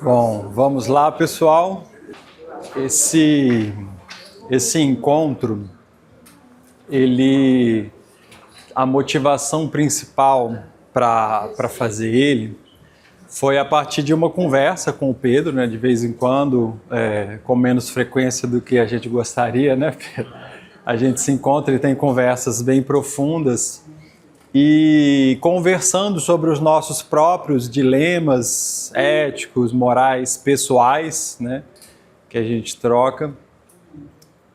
Bom, vamos lá, pessoal. Esse encontro, a motivação principal para fazer ele foi a partir de uma conversa com o Pedro, né? De vez em quando, com menos frequência do que a gente gostaria, né, Pedro? A gente se encontra e tem conversas bem profundas e conversando sobre os nossos próprios dilemas éticos, morais, pessoais, né, que a gente troca.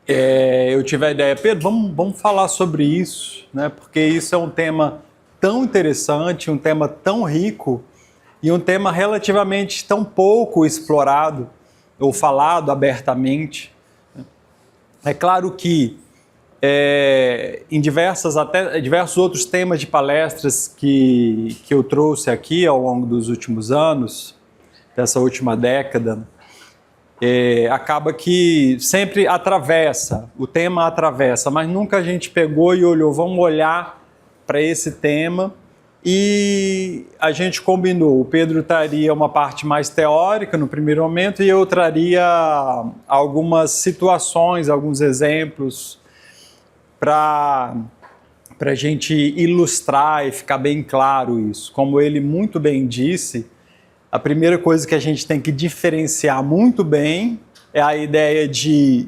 Eu tive a ideia, Pedro, vamos falar sobre isso, né, porque isso é um tema tão interessante, um tema tão rico e um tema relativamente tão pouco explorado ou falado abertamente. É claro que em diversos outros temas de palestras que eu trouxe aqui ao longo dos últimos anos, dessa última década, acaba que sempre o tema atravessa, mas nunca a gente pegou e olhou, vamos olhar para esse tema, e a gente combinou, o Pedro traria uma parte mais teórica no primeiro momento e eu traria algumas situações, alguns exemplos, para a gente ilustrar e ficar bem claro isso. Como ele muito bem disse, a primeira coisa que a gente tem que diferenciar muito bem é a ideia de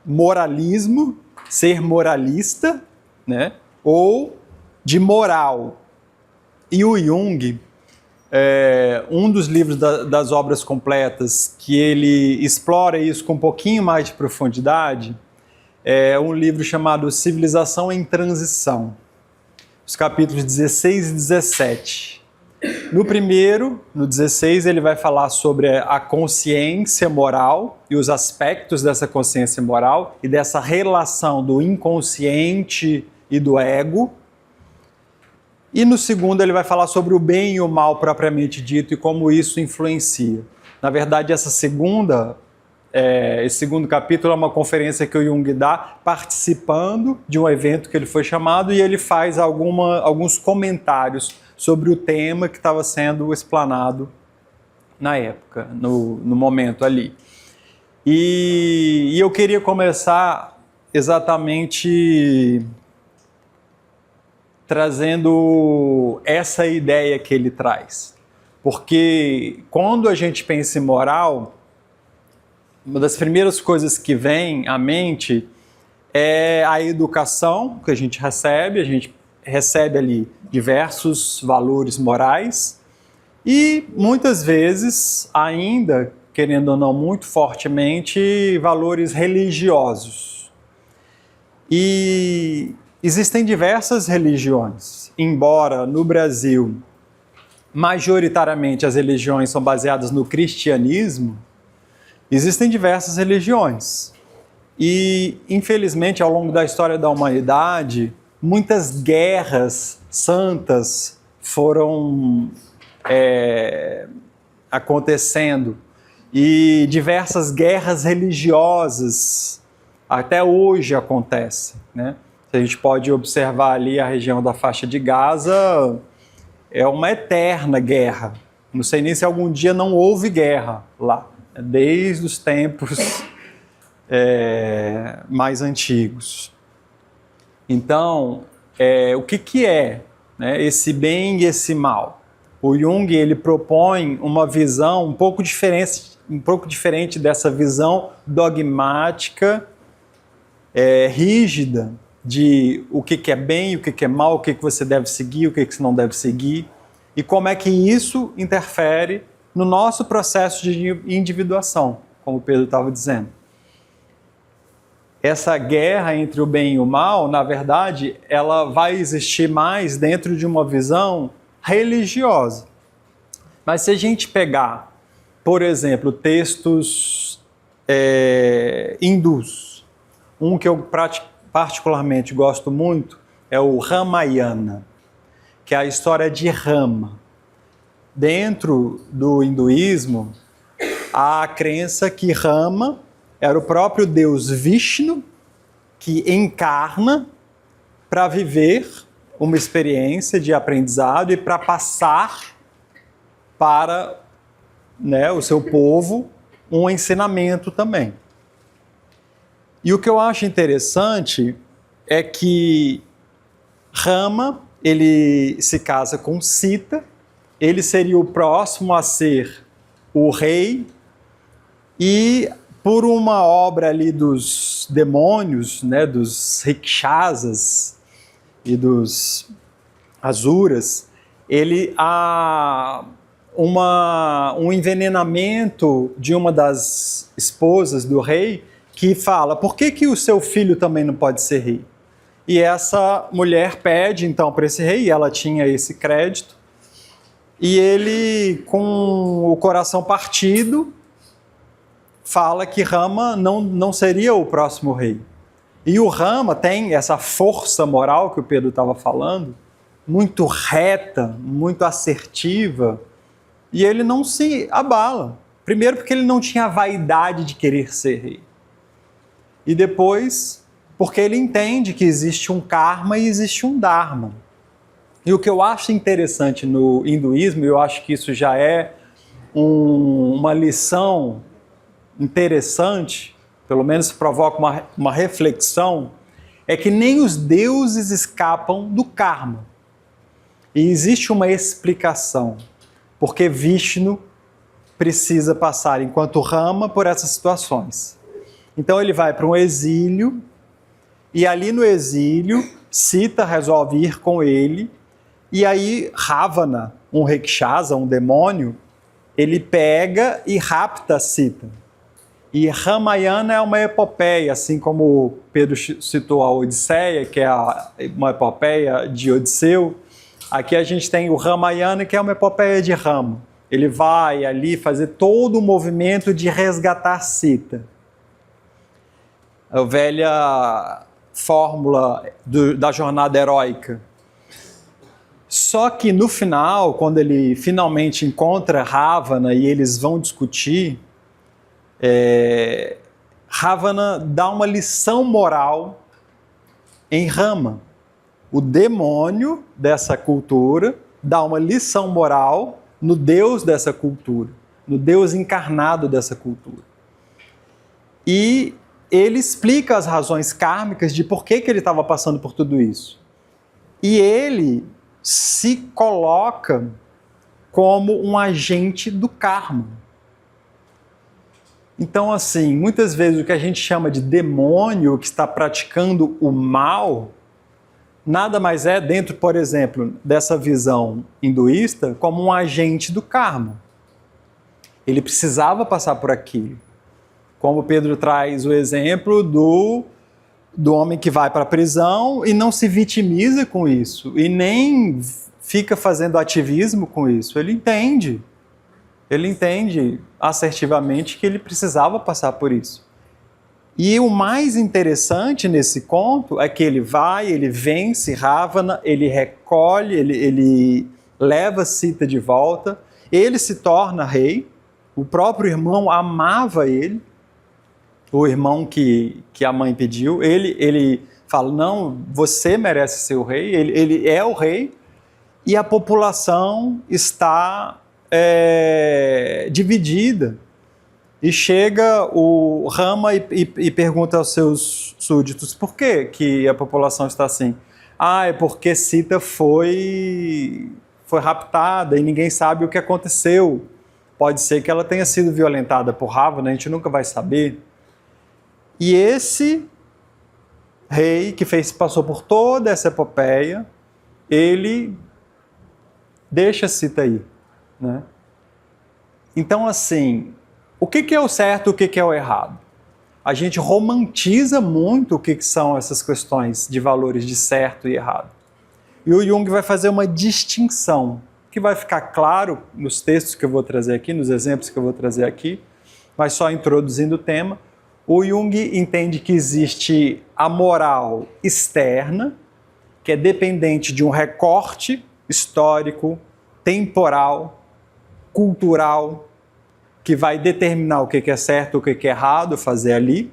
moralismo, ser moralista, né? Ou de moral. E o Jung, um dos livros das obras completas que ele explora isso com um pouquinho mais de profundidade, é um livro chamado Civilização em Transição, os capítulos 16 e 17. No primeiro, no 16, ele vai falar sobre a consciência moral e os aspectos dessa consciência moral e dessa relação do inconsciente e do ego. E no segundo, ele vai falar sobre o bem e o mal propriamente dito e como isso influencia. Na verdade, esse segundo capítulo é uma conferência que o Jung dá participando de um evento que ele foi chamado e ele faz alguns comentários sobre o tema que estava sendo explanado na época, no momento ali. E eu queria começar exatamente trazendo essa ideia que ele traz. Porque quando a gente pensa em moral, uma das primeiras coisas que vem à mente é a educação que a gente recebe ali diversos valores morais e muitas vezes ainda, querendo ou não muito fortemente, valores religiosos. E existem diversas religiões, embora no Brasil majoritariamente as religiões são baseadas no cristianismo, existem diversas religiões e, infelizmente, ao longo da história da humanidade, muitas guerras santas foram acontecendo e diversas guerras religiosas até hoje acontecem, né? A gente pode observar ali a região da faixa de Gaza, é uma eterna guerra. Não sei nem se algum dia não houve guerra lá, desde os tempos mais antigos. Então, o que é, né, esse bem e esse mal? O Jung ele propõe uma visão um pouco diferente dessa visão dogmática, rígida, de o que é bem, o que é mal, o que você deve seguir, o que você não deve seguir, e como é que isso interfere no nosso processo de individuação, como o Pedro estava dizendo. Essa guerra entre o bem e o mal, na verdade, ela vai existir mais dentro de uma visão religiosa. Mas se a gente pegar, por exemplo, textos hindus, um que eu particularmente gosto muito é o Ramayana, que é a história de Rama. Dentro do hinduísmo, há a crença que Rama era o próprio Deus Vishnu que encarna para viver uma experiência de aprendizado e para passar para né, o seu povo, um ensinamento também. E o que eu acho interessante é que Rama, ele se casa com Sita, ele seria o próximo a ser o rei, e por uma obra ali dos demônios, né, dos Rikshasas e dos Asuras, ele há um envenenamento de uma das esposas do rei que fala: por que o seu filho também não pode ser rei? E essa mulher pede então para esse rei, e ela tinha esse crédito, e ele, com o coração partido, fala que Rama não seria o próximo rei. E o Rama tem essa força moral que o Pedro estava falando, muito reta, muito assertiva, e ele não se abala. Primeiro porque ele não tinha a vaidade de querer ser rei. E depois porque ele entende que existe um karma e existe um dharma. E o que eu acho interessante no hinduísmo, e eu acho que isso já é uma lição interessante, pelo menos provoca uma reflexão, é que nem os deuses escapam do karma. E existe uma explicação, porque Vishnu precisa passar, enquanto Rama, por essas situações. Então ele vai para um exílio, e ali no exílio, Sita resolve ir com ele, e aí Ravana, um Rakshasa, um demônio, ele pega e rapta Sita. E Ramayana é uma epopeia, assim como Pedro citou a Odisseia, que é uma epopeia de Odisseu. Aqui a gente tem o Ramayana, que é uma epopeia de Rama. Ele vai ali fazer todo o movimento de resgatar Sita. A velha fórmula da jornada heróica. Só que no final, quando ele finalmente encontra Ravana e eles vão discutir, Ravana dá uma lição moral em Rama. O demônio dessa cultura dá uma lição moral no Deus dessa cultura, no Deus encarnado dessa cultura. E ele explica as razões kármicas de por que ele estava passando por tudo isso. E ele se coloca como um agente do karma. Então, assim, muitas vezes o que a gente chama de demônio que está praticando o mal, nada mais é, dentro, por exemplo, dessa visão hinduísta, como um agente do karma. Ele precisava passar por aquilo. Como Pedro traz o exemplo do homem que vai para a prisão e não se vitimiza com isso, e nem fica fazendo ativismo com isso. Ele entende assertivamente que ele precisava passar por isso. E o mais interessante nesse conto é que ele vai, ele vence Ravana, ele recolhe, ele leva Sita de volta, ele se torna rei, o próprio irmão amava ele, o irmão que a mãe pediu, ele fala: não, você merece ser o rei, ele é o rei, e a população está dividida. E chega o Rama e pergunta aos seus súditos: por que a população está assim? É porque Sita foi raptada e ninguém sabe o que aconteceu. Pode ser que ela tenha sido violentada por Ravana, a gente nunca vai saber. E esse rei que passou por toda essa epopeia, ele deixa Sita aí, né? Então, assim, o que é o certo e o que é o errado? A gente romantiza muito o que são essas questões de valores de certo e errado. E o Jung vai fazer uma distinção, que vai ficar claro nos textos que eu vou trazer aqui, nos exemplos que eu vou trazer aqui, mas só introduzindo o tema. O Jung entende que existe a moral externa, que é dependente de um recorte histórico, temporal, cultural, que vai determinar o que é certo, o que é errado fazer ali,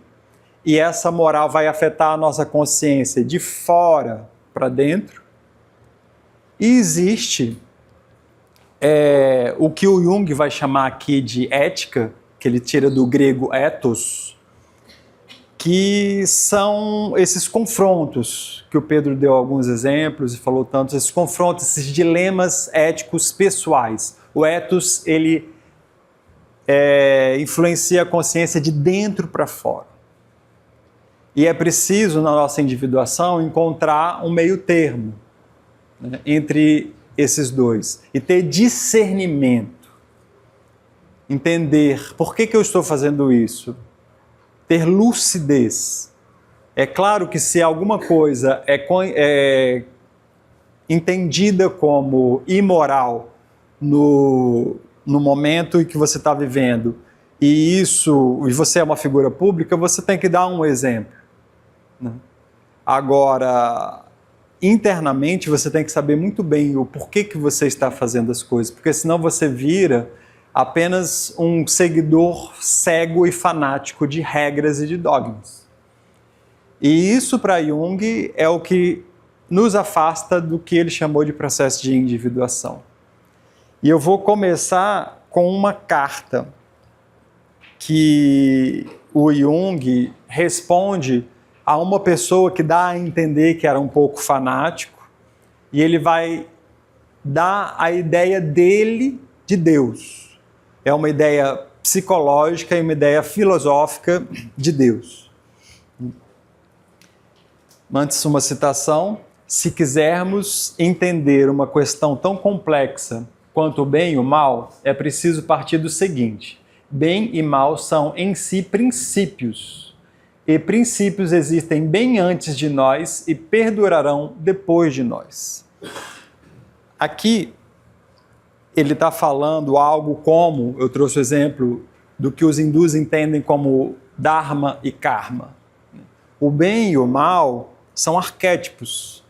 e essa moral vai afetar a nossa consciência de fora para dentro. E existe o que o Jung vai chamar aqui de ética, que ele tira do grego ethos, que são esses confrontos, que o Pedro deu alguns exemplos e falou tantos, esses confrontos, esses dilemas éticos pessoais. O ethos, ele influencia a consciência de dentro para fora. E é preciso, na nossa individuação, encontrar um meio termo, né, entre esses dois. E ter discernimento. Entender por que eu estou fazendo isso. Ter lucidez. É claro que se alguma coisa é entendida como imoral no momento em que você está vivendo, e você é uma figura pública, você tem que dar um exemplo, né? Agora, internamente, você tem que saber muito bem o porquê que você está fazendo as coisas, porque senão você vira apenas um seguidor cego e fanático de regras e de dogmas. E isso, para Jung, é o que nos afasta do que ele chamou de processo de individuação. E eu vou começar com uma carta que o Jung responde a uma pessoa que dá a entender que era um pouco fanático, e ele vai dar a ideia dele de Deus. É uma ideia psicológica e uma ideia filosófica de Deus. Antes, uma citação: se quisermos entender uma questão tão complexa quanto o bem e o mal, é preciso partir do seguinte: bem e mal são em si princípios, e princípios existem bem antes de nós e perdurarão depois de nós. Aqui ele está falando algo como, eu trouxe o exemplo do que os hindus entendem como Dharma e Karma. O bem e o mal são arquétipos.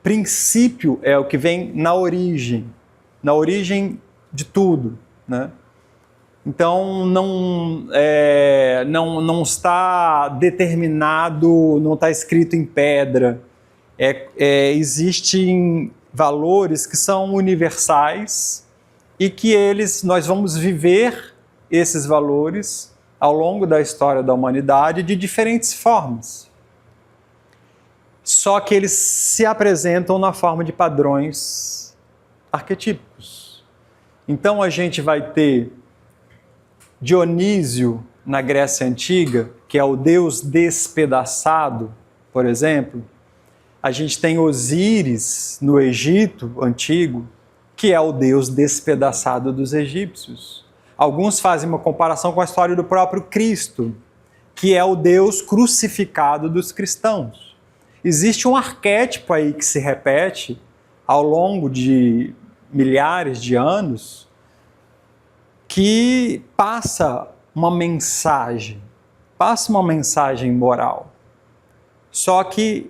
Princípio é o que vem na origem de tudo, né? Então não está determinado, não está escrito em pedra. Existem valores que são universais e que nós vamos viver esses valores ao longo da história da humanidade de diferentes formas. Só que eles se apresentam na forma de padrões arquetípicos. Então a gente vai ter Dionísio na Grécia Antiga, que é o deus despedaçado, por exemplo. A gente tem Osíris no Egito Antigo, que é o deus despedaçado dos egípcios. Alguns fazem uma comparação com a história do próprio Cristo, que é o Deus crucificado dos cristãos. Existe um arquétipo aí que se repete ao longo de milhares de anos, que passa uma mensagem moral. Só que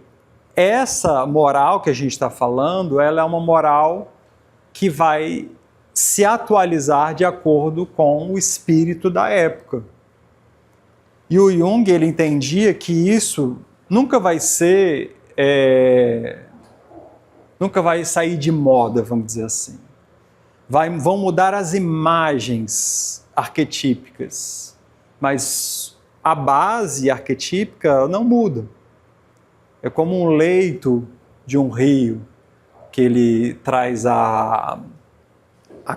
essa moral que a gente está falando, ela é uma moral que vai se atualizar de acordo com o espírito da época. E o Jung, ele entendia que isso nunca vai sair de moda, vamos dizer assim. Vão mudar as imagens arquetípicas, mas a base arquetípica não muda. É como um leito de um rio, que ele traz a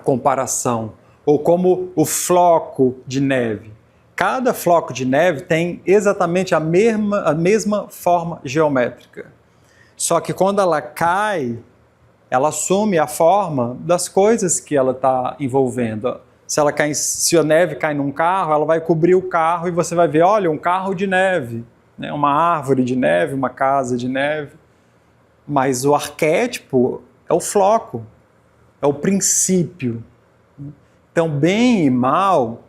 comparação, ou como o floco de neve. Cada floco de neve tem exatamente a mesma forma geométrica. Só que quando ela cai, ela assume a forma das coisas que ela está envolvendo. Se a neve cai num carro, ela vai cobrir o carro e você vai ver, olha, um carro de neve, né? Uma árvore de neve, uma casa de neve. Mas o arquétipo é o floco, é o princípio. Então, bem e mal,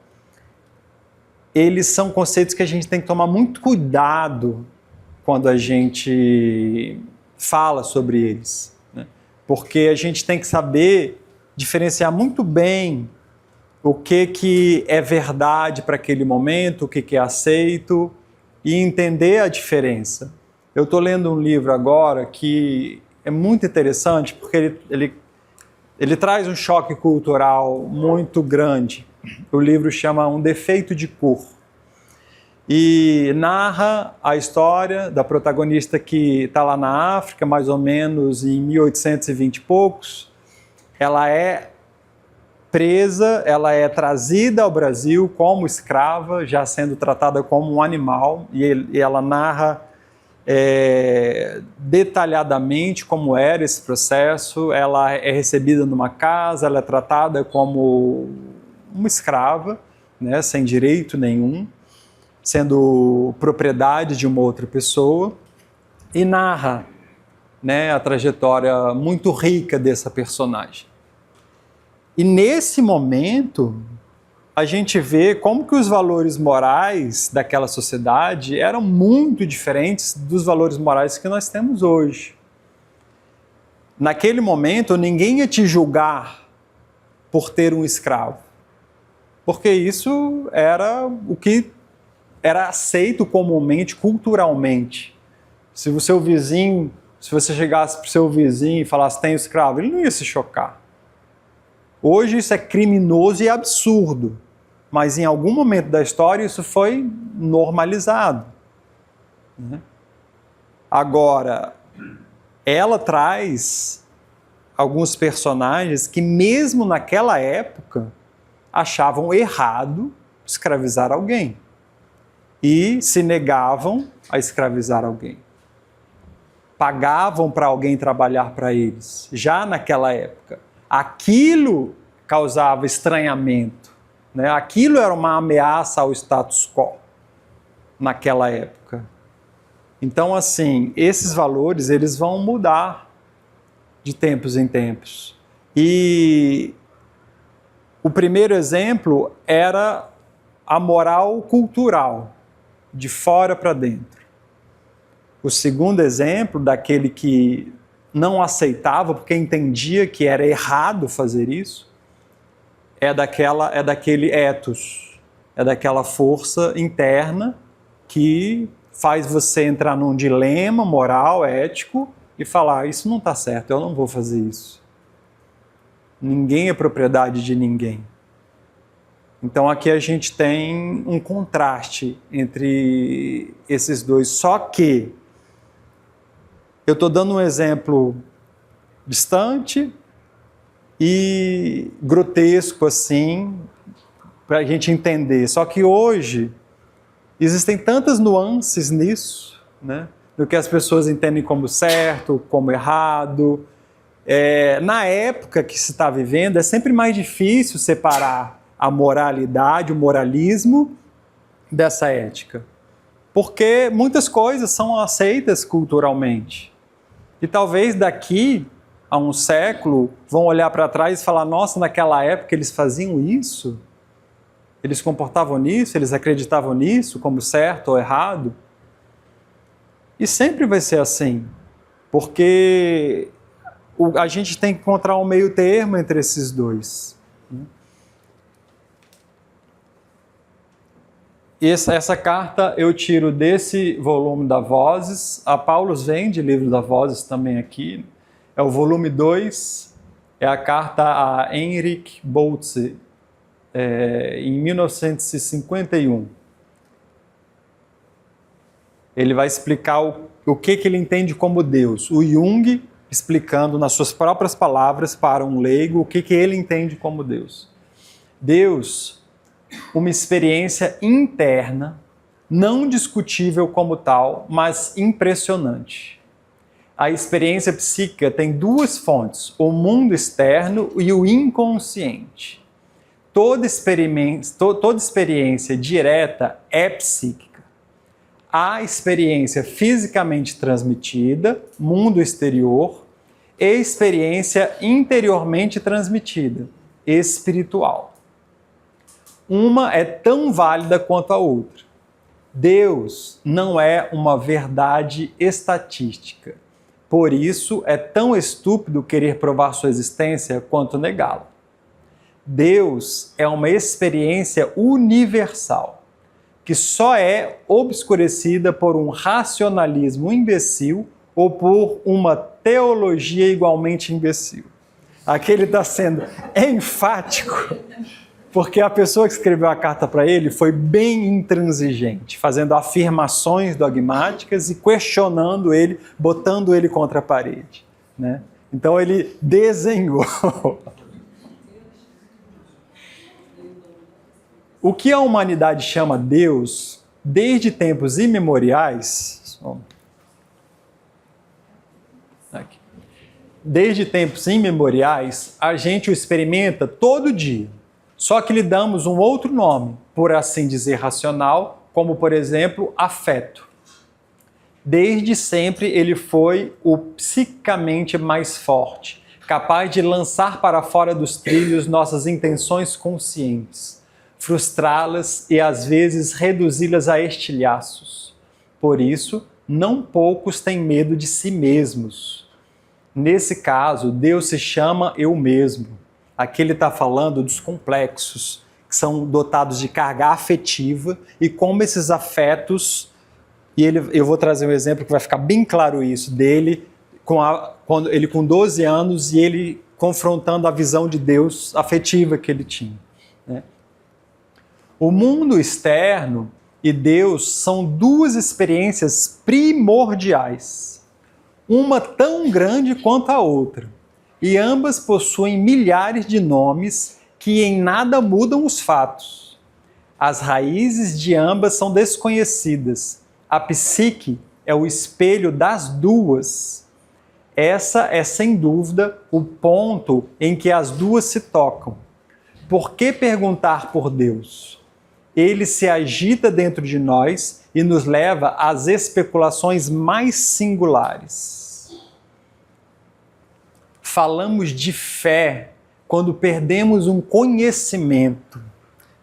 eles são conceitos que a gente tem que tomar muito cuidado quando a gente fala sobre eles, né? Porque a gente tem que saber diferenciar muito bem o que é verdade para aquele momento, o que é aceito, e entender a diferença. Eu estou lendo um livro agora que é muito interessante, porque ele ele traz um choque cultural muito grande. O livro chama Um Defeito de Cor. E narra a história da protagonista que está lá na África, mais ou menos em 1820 e poucos. Ela é presa, ela é trazida ao Brasil como escrava, já sendo tratada como um animal, e ela narra detalhadamente como era esse processo. Ela é recebida numa casa, ela é tratada como uma escrava, né, sem direito nenhum, sendo propriedade de uma outra pessoa, e narra, né, a trajetória muito rica dessa personagem. E nesse momento, a gente vê como que os valores morais daquela sociedade eram muito diferentes dos valores morais que nós temos hoje. Naquele momento, ninguém ia te julgar por ter um escravo, porque isso era o que era aceito comumente, culturalmente. Se o seu vizinho, se você chegasse para o seu vizinho e falasse tem escravo, ele não ia se chocar. Hoje isso é criminoso e absurdo, mas em algum momento da história isso foi normalizado, né? Agora, ela traz alguns personagens que mesmo naquela época achavam errado escravizar alguém e se negavam a escravizar alguém. Pagavam para alguém trabalhar para eles, já naquela época. Aquilo causava estranhamento, né? Aquilo era uma ameaça ao status quo naquela época. Então, assim, esses valores eles vão mudar de tempos em tempos. E o primeiro exemplo era a moral cultural, de fora para dentro. O segundo exemplo, daquele que não aceitava porque entendia que era errado fazer isso, é daquele ethos, é daquela força interna que faz você entrar num dilema moral, ético e falar, isso não está certo, eu não vou fazer isso. Ninguém é propriedade de ninguém. Então aqui a gente tem um contraste entre esses dois, só que eu estou dando um exemplo distante e grotesco, assim, para a gente entender. Só que hoje existem tantas nuances nisso, né? Do que as pessoas entendem como certo, como errado. Na época que se está vivendo, é sempre mais difícil separar a moralidade, o moralismo, dessa ética. Porque muitas coisas são aceitas culturalmente. E talvez daqui a um século vão olhar para trás e falar, nossa, naquela época eles faziam isso? Eles comportavam nisso? Eles acreditavam nisso como certo ou errado? E sempre vai ser assim, porque a gente tem que encontrar um meio termo entre esses dois. Essa carta eu tiro desse volume da Vozes. A Paulus vende livro da Vozes também aqui. É o volume 2, é a carta a Henrik Boltze, em 1951. Ele vai explicar o que ele entende como Deus. O Jung explicando nas suas próprias palavras para um leigo o que ele entende como Deus. Deus, uma experiência interna, não discutível como tal, mas impressionante. A experiência psíquica tem duas fontes, o mundo externo e o inconsciente. Toda experiência direta é psíquica. Há experiência fisicamente transmitida, mundo exterior, e experiência interiormente transmitida, espiritual. Uma é tão válida quanto a outra. Deus não é uma verdade estatística. Por isso, é tão estúpido querer provar sua existência quanto negá-la. Deus é uma experiência universal, que só é obscurecida por um racionalismo imbecil ou por uma teologia igualmente imbecil. Aqui ele está sendo enfático, porque a pessoa que escreveu a carta para ele foi bem intransigente, fazendo afirmações dogmáticas e questionando ele, botando ele contra a parede, né? Então ele desenhou. O que a humanidade chama Deus, desde tempos imemoriais, desde tempos imemoriais, a gente o experimenta todo dia. Só que lhe damos um outro nome, por assim dizer, racional, como, por exemplo, afeto. Desde sempre ele foi o psiquicamente mais forte, capaz de lançar para fora dos trilhos nossas intenções conscientes, frustrá-las e às vezes reduzi-las a estilhaços. Por isso, não poucos têm medo de si mesmos. Nesse caso, Deus se chama eu mesmo. Aqui ele está falando dos complexos, que são dotados de carga afetiva, e como esses afetos, eu vou trazer um exemplo que vai ficar bem claro isso, dele, quando ele com 12 anos, e ele confrontando a visão de Deus afetiva que ele tinha, né? O mundo externo e Deus são duas experiências primordiais, uma tão grande quanto a outra, e ambas possuem milhares de nomes que em nada mudam os fatos. As raízes de ambas são desconhecidas. A psique é o espelho das duas. Essa é, sem dúvida, o ponto em que as duas se tocam. Por que perguntar por Deus? Ele se agita dentro de nós e nos leva às especulações mais singulares. Falamos de fé quando perdemos um conhecimento.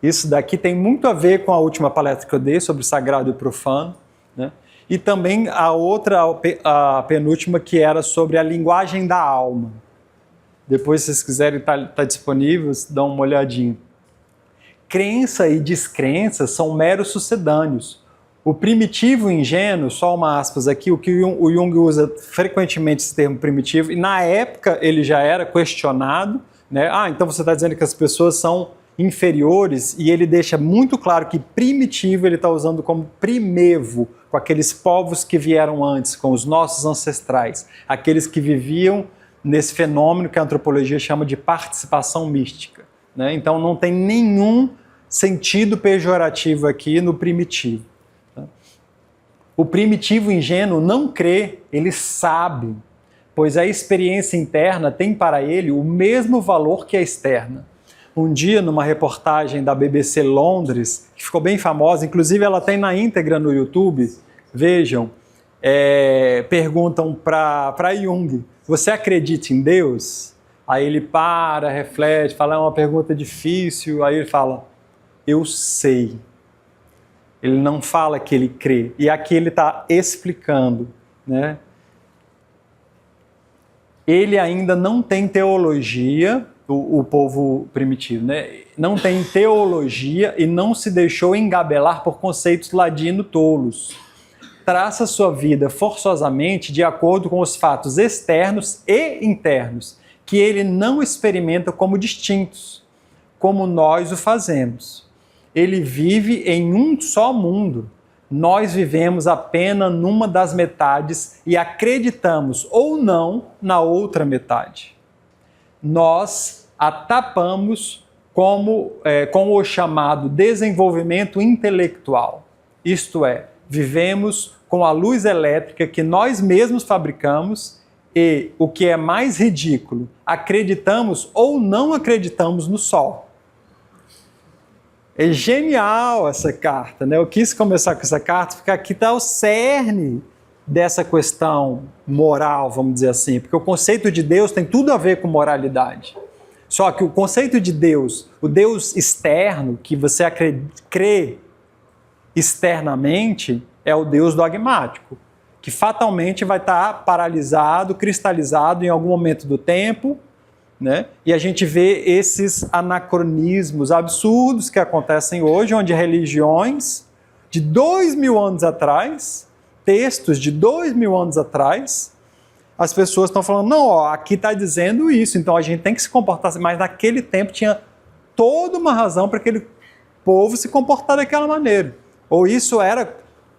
Isso daqui tem muito a ver com a última palestra que eu dei sobre sagrado e profano, né? E também a outra, a penúltima, que era sobre a linguagem da alma. Depois, se vocês quiserem, tá disponível, dá uma olhadinha. Crença e descrença são meros sucedâneos. O primitivo ingênuo, só uma aspas aqui, o que o Jung usa frequentemente esse termo primitivo, e na época ele já era questionado, né? Então você está dizendo que as pessoas são inferiores, e ele deixa muito claro que primitivo ele está usando como primevo, com aqueles povos que vieram antes, com os nossos ancestrais, aqueles que viviam nesse fenômeno que a antropologia chama de participação mística, né? Então não tem nenhum sentido pejorativo aqui no primitivo. O primitivo ingênuo não crê, ele sabe, pois a experiência interna tem para ele o mesmo valor que a externa. Um dia, numa reportagem da BBC Londres, que ficou bem famosa, inclusive ela tem na íntegra no YouTube, vejam, perguntam para Jung, você acredita em Deus? Aí ele para, reflete, fala, é uma pergunta difícil, aí ele fala, eu sei. Ele não fala que ele crê. E aqui ele está explicando, né? Ele ainda não tem teologia, o povo primitivo, né? Não tem teologia e não se deixou engabelar por conceitos ladino tolos. Traça sua vida forçosamente de acordo com os fatos externos e internos, que ele não experimenta como distintos, como nós o fazemos. Ele vive em um só mundo. Nós vivemos apenas numa das metades e acreditamos ou não na outra metade. Nós a tapamos com o chamado desenvolvimento intelectual. Isto é, vivemos com a luz elétrica que nós mesmos fabricamos e, o que é mais ridículo, acreditamos ou não acreditamos no Sol. É genial essa carta, né? Eu quis começar com essa carta porque aqui está o cerne dessa questão moral, vamos dizer assim, porque o conceito de Deus tem tudo a ver com moralidade. Só que o conceito de Deus, o Deus externo, que você crê externamente, é o Deus dogmático, que fatalmente vai estar paralisado, cristalizado em algum momento do tempo, né? E a gente vê esses anacronismos absurdos que acontecem hoje, onde religiões de 2000 anos atrás, textos de 2000 anos atrás, as pessoas estão falando, não, ó, aqui está dizendo isso, então a gente tem que se comportar assim. Mas naquele tempo tinha toda uma razão para aquele povo se comportar daquela maneira. Ou isso era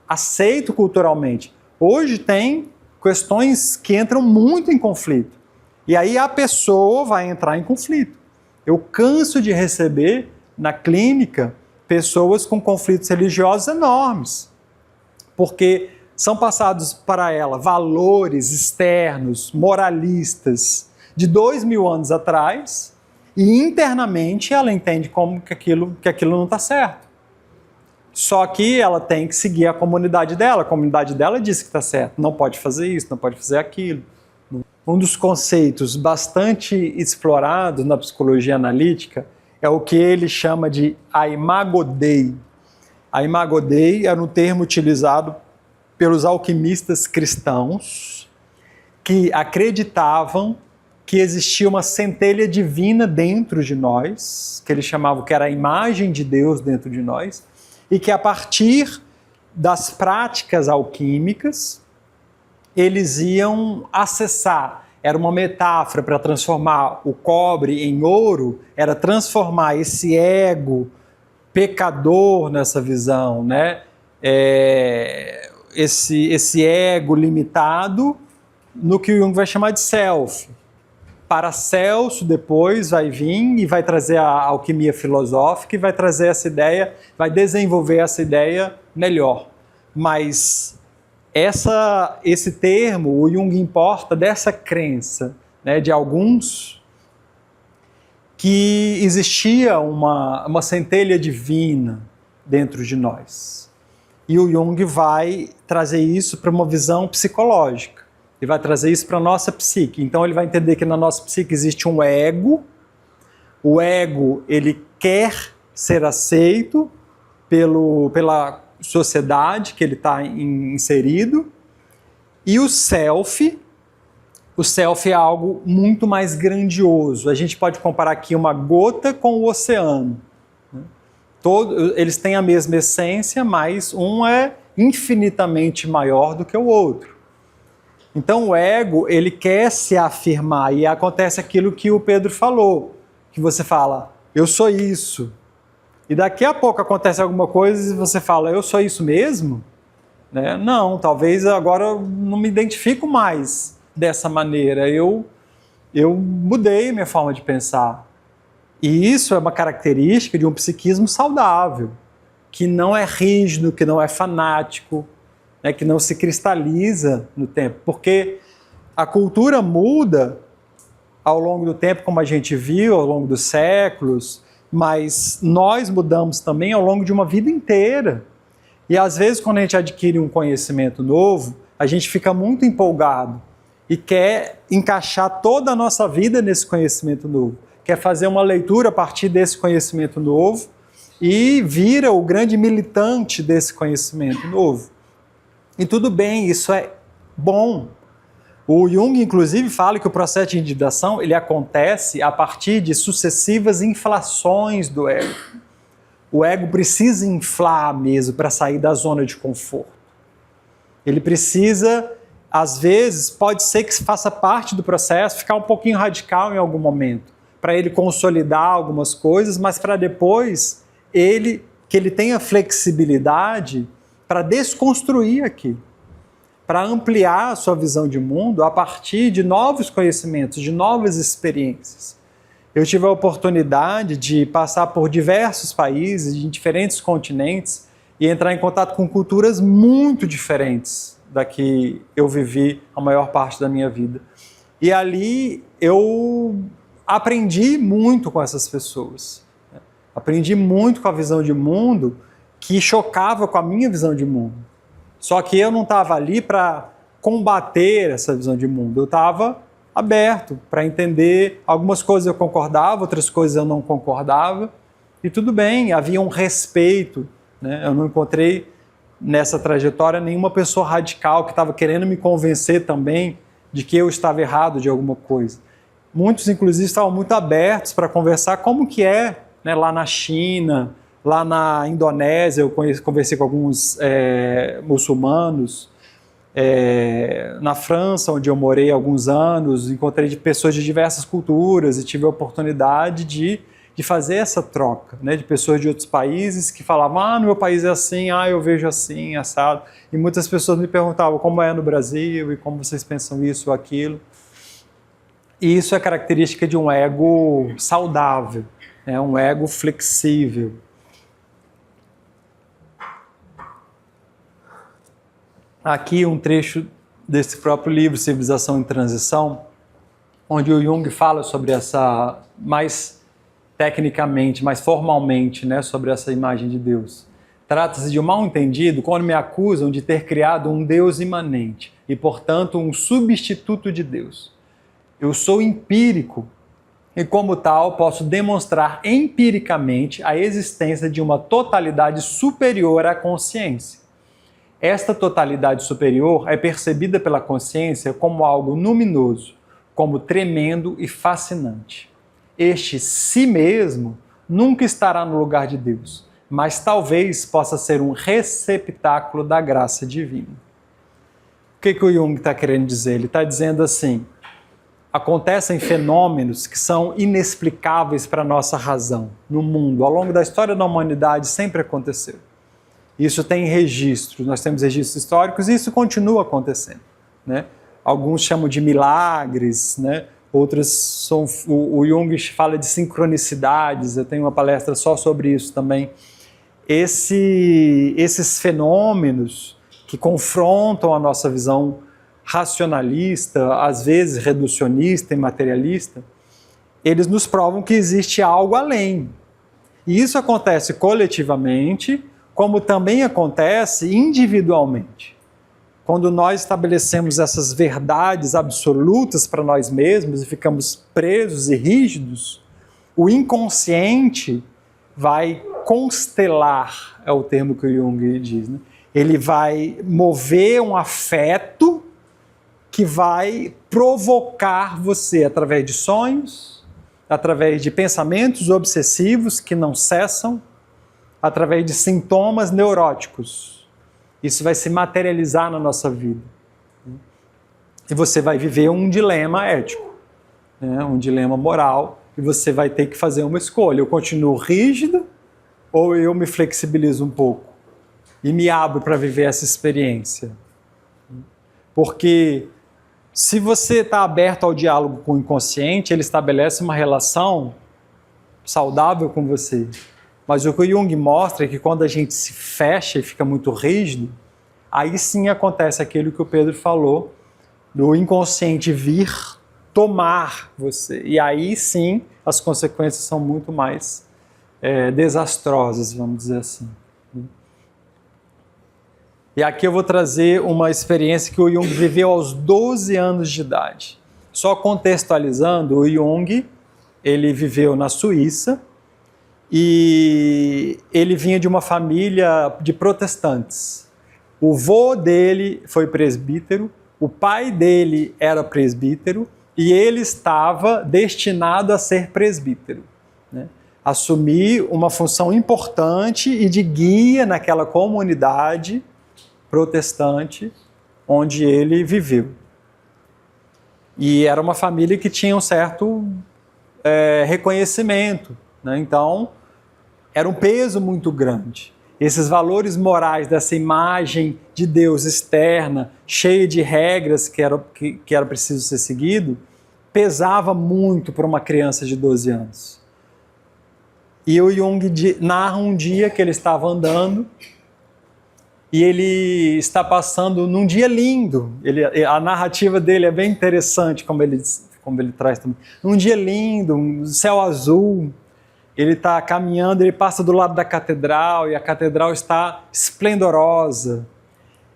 aceito culturalmente. Hoje tem questões que entram muito em conflito. E aí a pessoa vai entrar em conflito. Eu canso de receber na clínica pessoas com conflitos religiosos enormes, porque são passados para ela valores externos, moralistas, de 2000 anos atrás, e internamente ela entende como que aquilo não está certo. Só que ela tem que seguir a comunidade dela diz que está certo, não pode fazer isso, não pode fazer aquilo. Um dos conceitos bastante explorados na psicologia analítica é o que ele chama de a imago Dei. A imago Dei era um termo utilizado pelos alquimistas cristãos que acreditavam que existia uma centelha divina dentro de nós, que eles chamavam que era a imagem de Deus dentro de nós, e que a partir das práticas alquímicas, eles iam acessar. Era uma metáfora para transformar o cobre em ouro, era transformar esse ego pecador nessa visão, né? Esse ego limitado no que o Jung vai chamar de self. Paracelso depois vai vir e vai trazer a alquimia filosófica e vai trazer essa ideia, vai desenvolver essa ideia melhor. Mas esse termo, o Jung importa dessa crença, né, de alguns que existia uma centelha divina dentro de nós. E o Jung vai trazer isso para uma visão psicológica. Ele vai trazer isso para a nossa psique. Então ele vai entender que na nossa psique existe um ego. O ego, ele quer ser aceito pela sociedade que ele está inserido. E o self é algo muito mais grandioso. A gente pode comparar aqui uma gota com o oceano. Eles têm a mesma essência, mas um é infinitamente maior do que o outro. Então o ego, ele quer se afirmar e acontece aquilo que o Pedro falou, que você fala, eu sou isso. E daqui a pouco acontece alguma coisa e você fala, eu sou isso mesmo? Né? Não, talvez agora eu não me identifico mais dessa maneira. Eu mudei minha forma de pensar. E isso é uma característica de um psiquismo saudável, que não é rígido, que não é fanático, né, que não se cristaliza no tempo, porque a cultura muda ao longo do tempo, como a gente viu, ao longo dos séculos, mas nós mudamos também ao longo de uma vida inteira. E às vezes, quando a gente adquire um conhecimento novo, a gente fica muito empolgado e quer encaixar toda a nossa vida nesse conhecimento novo, quer fazer uma leitura a partir desse conhecimento novo e vira o grande militante desse conhecimento novo. E tudo bem, isso é bom. O Jung, inclusive, fala que o processo de individuação ele acontece a partir de sucessivas inflações do ego. O ego precisa inflar mesmo para sair da zona de conforto. Ele precisa, às vezes, pode ser que faça parte do processo, ficar um pouquinho radical em algum momento, para ele consolidar algumas coisas, mas para depois que ele tenha flexibilidade para desconstruir aqui, para ampliar a sua visão de mundo a partir de novos conhecimentos, de novas experiências. Eu tive a oportunidade de passar por diversos países, em diferentes continentes, e entrar em contato com culturas muito diferentes da que eu vivi a maior parte da minha vida. E ali eu aprendi muito com essas pessoas. Aprendi muito com a visão de mundo que chocava com a minha visão de mundo. Só que eu não estava ali para combater essa visão de mundo. Eu estava aberto para entender. Algumas coisas eu concordava, outras coisas eu não concordava. E tudo bem, havia um respeito. Né? Eu não encontrei nessa trajetória nenhuma pessoa radical que estava querendo me convencer também de que eu estava errado de alguma coisa. Muitos, inclusive, estavam muito abertos para conversar como que é, né, lá na China, lá na Indonésia, eu conversei com alguns muçulmanos, Na França, onde eu morei há alguns anos, encontrei pessoas de diversas culturas e tive a oportunidade de fazer essa troca, né, de pessoas de outros países que falavam, no meu país é assim, eu vejo assim, assado. E muitas pessoas me perguntavam como é no Brasil e como vocês pensam isso ou aquilo. E isso é característica de um ego saudável, né, um ego flexível. Aqui um trecho desse próprio livro, Civilização em Transição, onde o Jung fala sobre essa, mais tecnicamente, mais formalmente, né, sobre essa imagem de Deus. Trata-se de um mal-entendido quando me acusam de ter criado um Deus imanente e, portanto, um substituto de Deus. Eu sou empírico e, como tal, posso demonstrar empiricamente a existência de uma totalidade superior à consciência. Esta totalidade superior é percebida pela consciência como algo luminoso, como tremendo e fascinante. Este si mesmo nunca estará no lugar de Deus, mas talvez possa ser um receptáculo da graça divina. O que o Jung está querendo dizer? Ele está dizendo assim, acontecem fenômenos que são inexplicáveis para a nossa razão no mundo. Ao longo da história da humanidade sempre aconteceu. Isso tem registros, nós temos registros históricos e isso continua acontecendo, né? Alguns chamam de milagres, né? Outros são... O Jung fala de sincronicidades, eu tenho uma palestra só sobre isso também. Esses fenômenos que confrontam a nossa visão racionalista, às vezes reducionista e materialista, eles nos provam que existe algo além. E isso acontece coletivamente, como também acontece individualmente. Quando nós estabelecemos essas verdades absolutas para nós mesmos e ficamos presos e rígidos, o inconsciente vai constelar, é o termo que o Jung diz, né? Ele vai mover um afeto que vai provocar você através de sonhos, através de pensamentos obsessivos que não cessam, através de sintomas neuróticos. Isso vai se materializar na nossa vida. E você vai viver um dilema ético, né? Um dilema moral, e você vai ter que fazer uma escolha. Eu continuo rígido ou eu me flexibilizo um pouco e me abro para viver essa experiência? Porque se você está aberto ao diálogo com o inconsciente, ele estabelece uma relação saudável com você. Mas o que o Jung mostra é que quando a gente se fecha e fica muito rígido, aí sim acontece aquilo que o Pedro falou, do inconsciente vir tomar você. E aí sim as consequências são muito mais desastrosas, vamos dizer assim. E aqui eu vou trazer uma experiência que o Jung viveu aos 12 anos de idade. Só contextualizando, o Jung, ele viveu na Suíça, e ele vinha de uma família de protestantes. O vô dele foi presbítero, o pai dele era presbítero e ele estava destinado a ser presbítero, né? Assumir uma função importante e de guia naquela comunidade protestante onde ele viveu. E era uma família que tinha um certo reconhecimento, né? Então, era um peso muito grande. Esses valores morais dessa imagem de Deus externa, cheia de regras que era preciso ser seguido, pesava muito para uma criança de 12 anos. E o Jung narra um dia que ele estava andando e ele está passando num dia lindo. A narrativa dele é bem interessante, como ele traz também. Num dia lindo, um céu azul. Ele está caminhando, ele passa do lado da catedral e a catedral está esplendorosa.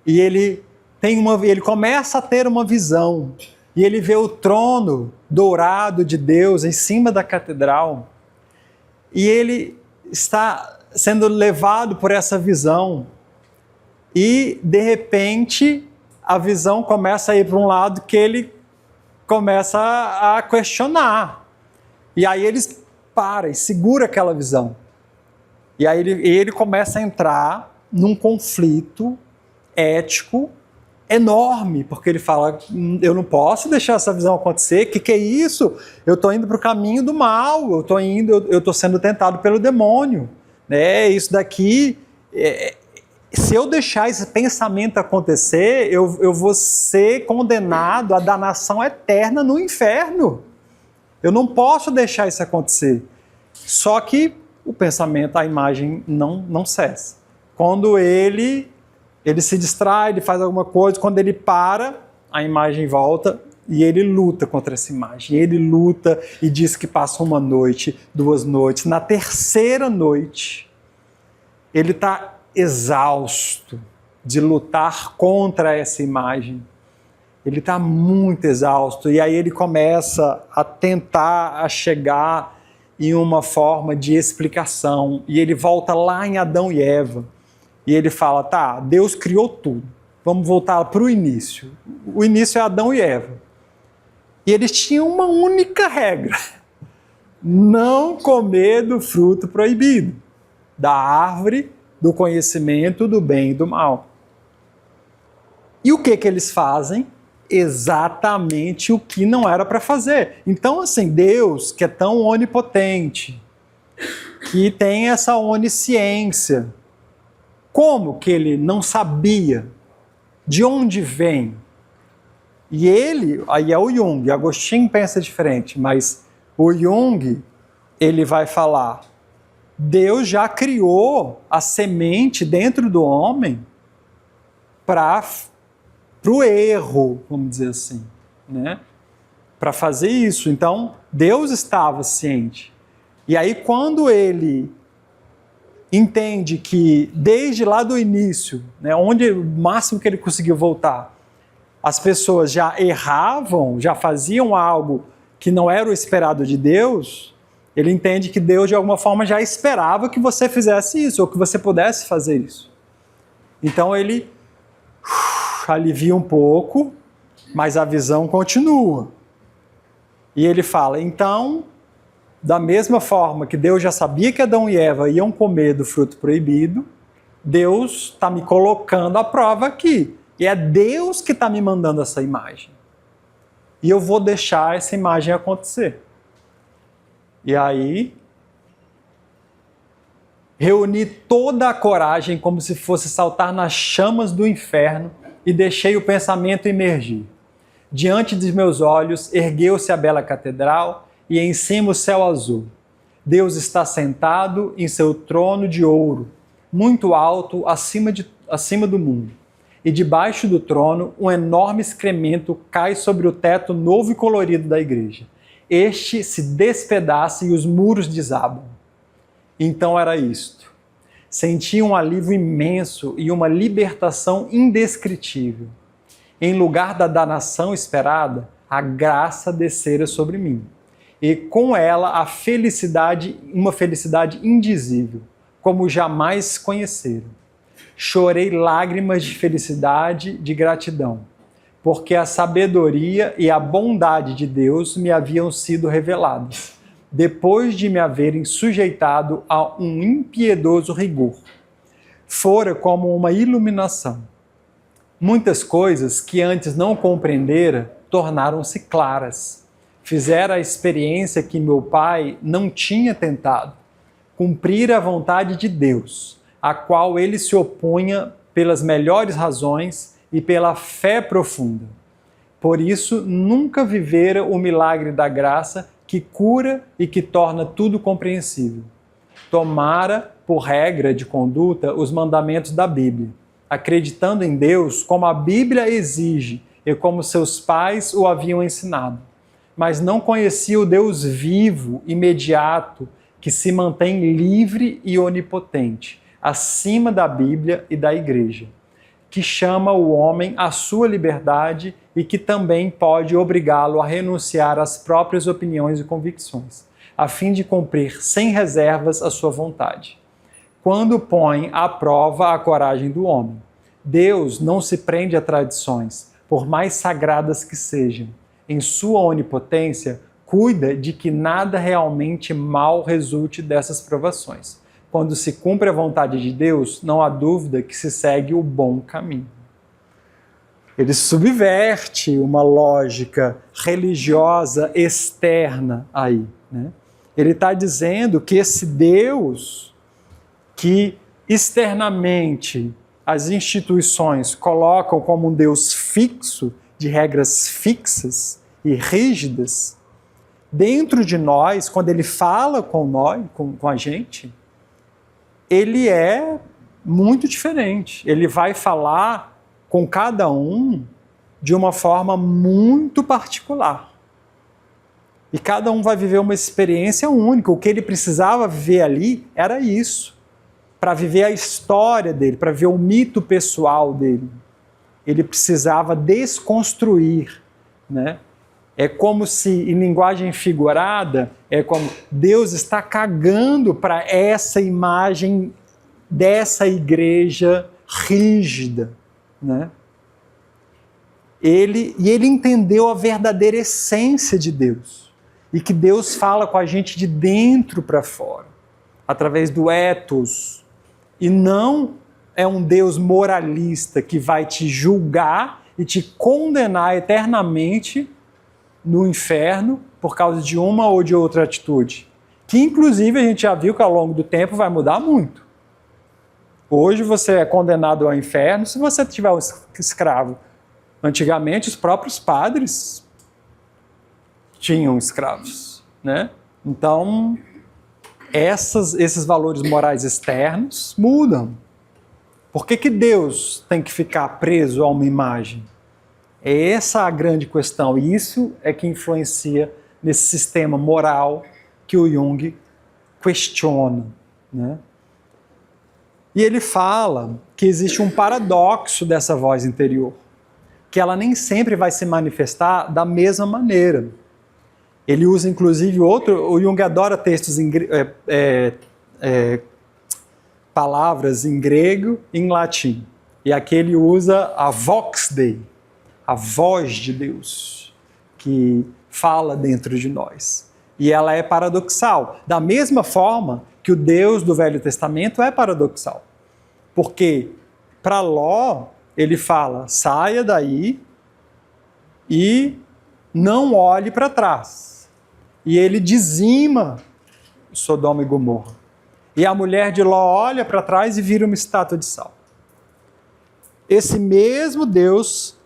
E ele começa a ter uma visão. E ele vê o trono dourado de Deus em cima da catedral. E ele está sendo levado por essa visão. E, de repente, a visão começa a ir para um lado que ele começa a questionar. E aí ele para e segura aquela visão. E aí ele começa a entrar num conflito ético enorme, porque ele fala, eu não posso deixar essa visão acontecer, que é isso? Eu estou indo para o caminho do mal, eu estou sendo tentado pelo demônio, né? Isso daqui, se eu deixar esse pensamento acontecer, eu vou ser condenado à danação eterna no inferno. Eu não posso deixar isso acontecer. Só que o pensamento, a imagem não cessa. Quando ele se distrai, ele faz alguma coisa, quando ele para, a imagem volta e ele luta contra essa imagem. Ele luta e diz que passa uma noite, 2 noites. Na 3ª noite, ele está exausto de lutar contra essa imagem. Ele está muito exausto. E aí ele começa a tentar chegar em uma forma de explicação. E ele volta lá em Adão e Eva. E ele fala, tá, Deus criou tudo. Vamos voltar para o início. O início é Adão e Eva. E eles tinham uma única regra. Não comer do fruto proibido. Da árvore do conhecimento do bem e do mal. E o que eles fazem? Exatamente o que não era para fazer. Então, assim, Deus, que é tão onipotente, que tem essa onisciência, como que ele não sabia de onde vem? E ele, aí é o Jung, Agostinho pensa diferente, mas o Jung, ele vai falar, Deus já criou a semente dentro do homem para o erro, vamos dizer assim, né? Para fazer isso. Então, Deus estava ciente. E aí, quando ele entende que, desde lá do início, né, onde o máximo que ele conseguiu voltar, as pessoas já erravam, já faziam algo que não era o esperado de Deus, ele entende que Deus, de alguma forma, já esperava que você fizesse isso, ou que você pudesse fazer isso. Então, ele alivia um pouco, mas a visão continua. E ele fala, então, da mesma forma que Deus já sabia que Adão e Eva iam comer do fruto proibido, Deus está me colocando à prova aqui. E é Deus que está me mandando essa imagem. E eu vou deixar essa imagem acontecer. E aí, reuni toda a coragem como se fosse saltar nas chamas do inferno e deixei o pensamento emergir. Diante dos meus olhos, ergueu-se a bela catedral e em cima o céu azul. Deus está sentado em seu trono de ouro, muito alto acima do mundo. E debaixo do trono, um enorme excremento cai sobre o teto novo e colorido da igreja. Este se despedaça e os muros desabam. Então era isto. Senti um alívio imenso e uma libertação indescritível. Em lugar da danação esperada, a graça descera sobre mim. E com ela a felicidade, uma felicidade indizível, como jamais conheceram. Chorei lágrimas de felicidade, de gratidão, porque a sabedoria e a bondade de Deus me haviam sido reveladas, depois de me haverem sujeitado a um impiedoso rigor. Fora como uma iluminação. Muitas coisas que antes não compreendera tornaram-se claras. Fizera a experiência que meu pai não tinha tentado, cumprir a vontade de Deus, a qual ele se opunha pelas melhores razões e pela fé profunda. Por isso, nunca vivera o milagre da graça que cura e que torna tudo compreensível. Tomara, por regra de conduta, os mandamentos da Bíblia, acreditando em Deus como a Bíblia exige e como seus pais o haviam ensinado. Mas não conhecia o Deus vivo, imediato, que se mantém livre e onipotente, acima da Bíblia e da Igreja, que chama o homem à sua liberdade e que também pode obrigá-lo a renunciar às próprias opiniões e convicções, a fim de cumprir sem reservas a sua vontade. Quando põe à prova a coragem do homem, Deus não se prende a tradições, por mais sagradas que sejam. Em sua onipotência, cuida de que nada realmente mal resulte dessas provações. Quando se cumpre a vontade de Deus, não há dúvida que se segue o bom caminho. Ele subverte uma lógica religiosa externa aí, né? Ele está dizendo que esse Deus que externamente as instituições colocam como um Deus fixo, de regras fixas e rígidas, dentro de nós, quando ele fala com nós, com a gente, ele é muito diferente. Ele vai falar com cada um de uma forma muito particular. E cada um vai viver uma experiência única. O que ele precisava viver ali era isso, para viver a história dele, para ver o mito pessoal dele. Ele precisava desconstruir, né? É como se, em linguagem figurada, é como Deus está cagando para essa imagem dessa igreja rígida, né? Ele entendeu a verdadeira essência de Deus. E que Deus fala com a gente de dentro para fora, através do ethos. E não é um Deus moralista que vai te julgar e te condenar eternamente no inferno por causa de uma ou de outra atitude. Que inclusive a gente já viu que ao longo do tempo vai mudar muito. Hoje você é condenado ao inferno se você tiver um escravo. Antigamente os próprios padres tinham escravos, né? Então, esses valores morais externos mudam. Por que Deus tem que ficar preso a uma imagem? É essa a grande questão, e isso é que influencia nesse sistema moral que o Jung questiona, né? E ele fala que existe um paradoxo dessa voz interior, que ela nem sempre vai se manifestar da mesma maneira. Ele usa, inclusive, o Jung adora textos palavras em grego e em latim. E aqui ele usa a vox Dei, a voz de Deus, que fala dentro de nós. E ela é paradoxal, da mesma forma que o Deus do Velho Testamento é paradoxal. Porque, para Ló, ele fala, saia daí e não olhe para trás. E ele dizima Sodoma e Gomorra. E a mulher de Ló olha para trás e vira uma estátua de sal. Esse mesmo Deus,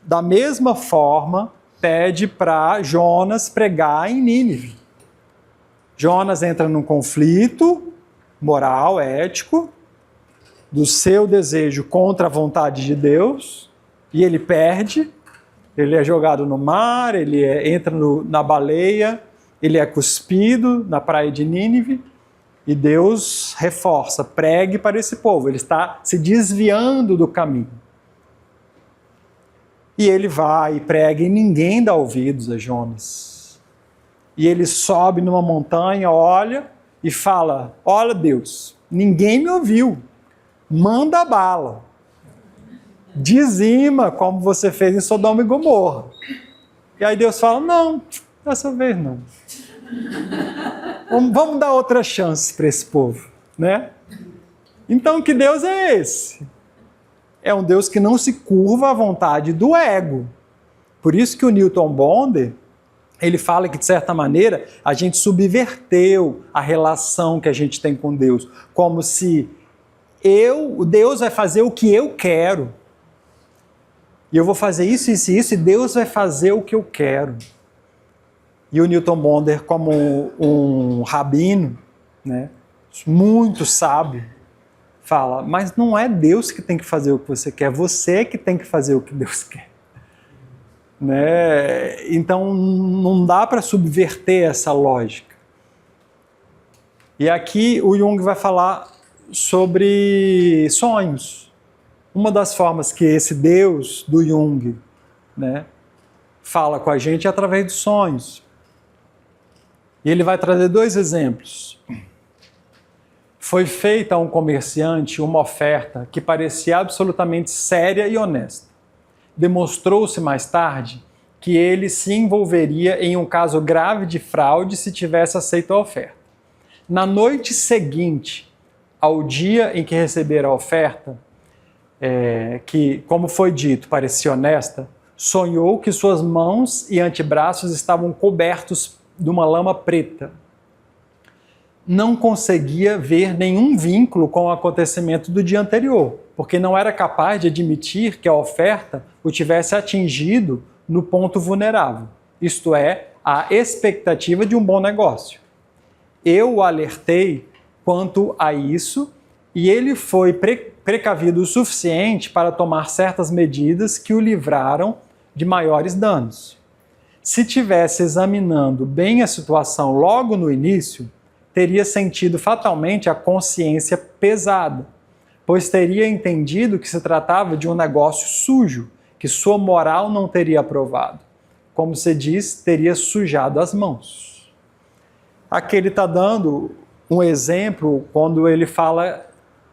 da mesma forma, pede para Jonas pregar em Nínive. Jonas entra num conflito moral, ético, do seu desejo contra a vontade de Deus, e ele perde. Ele é jogado no mar, ele entra na baleia, ele é cuspido na praia de Nínive, e Deus reforça, pregue para esse povo. Ele está se desviando do caminho. E ele vai e prega, e ninguém dá ouvidos a Jonas. E ele sobe numa montanha, olha e fala, olha Deus, ninguém me ouviu, manda bala. Dizima como você fez em Sodoma e Gomorra. E aí Deus fala, não, dessa vez não. Vamos dar outra chance para esse povo, né? Então que Deus é esse? É um Deus que não se curva à vontade do ego. Por isso que o Newton Bonder, ele fala que de certa maneira a gente subverteu a relação que a gente tem com Deus. Como se Deus vai fazer o que eu quero. E eu vou fazer isso, isso e isso, e Deus vai fazer o que eu quero. E o Newton Bonder, como um rabino, né, muito sábio, fala, mas não é Deus que tem que fazer o que você quer, você é que tem que fazer o que Deus quer. Né? Então não dá para subverter essa lógica. E aqui o Jung vai falar sobre sonhos. Uma das formas que esse Deus do Jung, né, fala com a gente é através dos sonhos. E ele vai trazer 2 exemplos. Foi feita a um comerciante uma oferta que parecia absolutamente séria e honesta. Demonstrou-se mais tarde que ele se envolveria em um caso grave de fraude se tivesse aceito a oferta. Na noite seguinte ao dia em que recebera a oferta, que, como foi dito, parecia honesta, sonhou que suas mãos e antebraços estavam cobertos de uma lama preta. Não conseguia ver nenhum vínculo com o acontecimento do dia anterior, porque não era capaz de admitir que a oferta o tivesse atingido no ponto vulnerável, isto é, a expectativa de um bom negócio. Eu o alertei quanto a isso e ele foi precavido o suficiente para tomar certas medidas que o livraram de maiores danos. Se tivesse examinando bem a situação logo no início, teria sentido fatalmente a consciência pesada, pois teria entendido que se tratava de um negócio sujo, que sua moral não teria aprovado. Como se diz, teria sujado as mãos. Aqui ele está dando um exemplo quando ele fala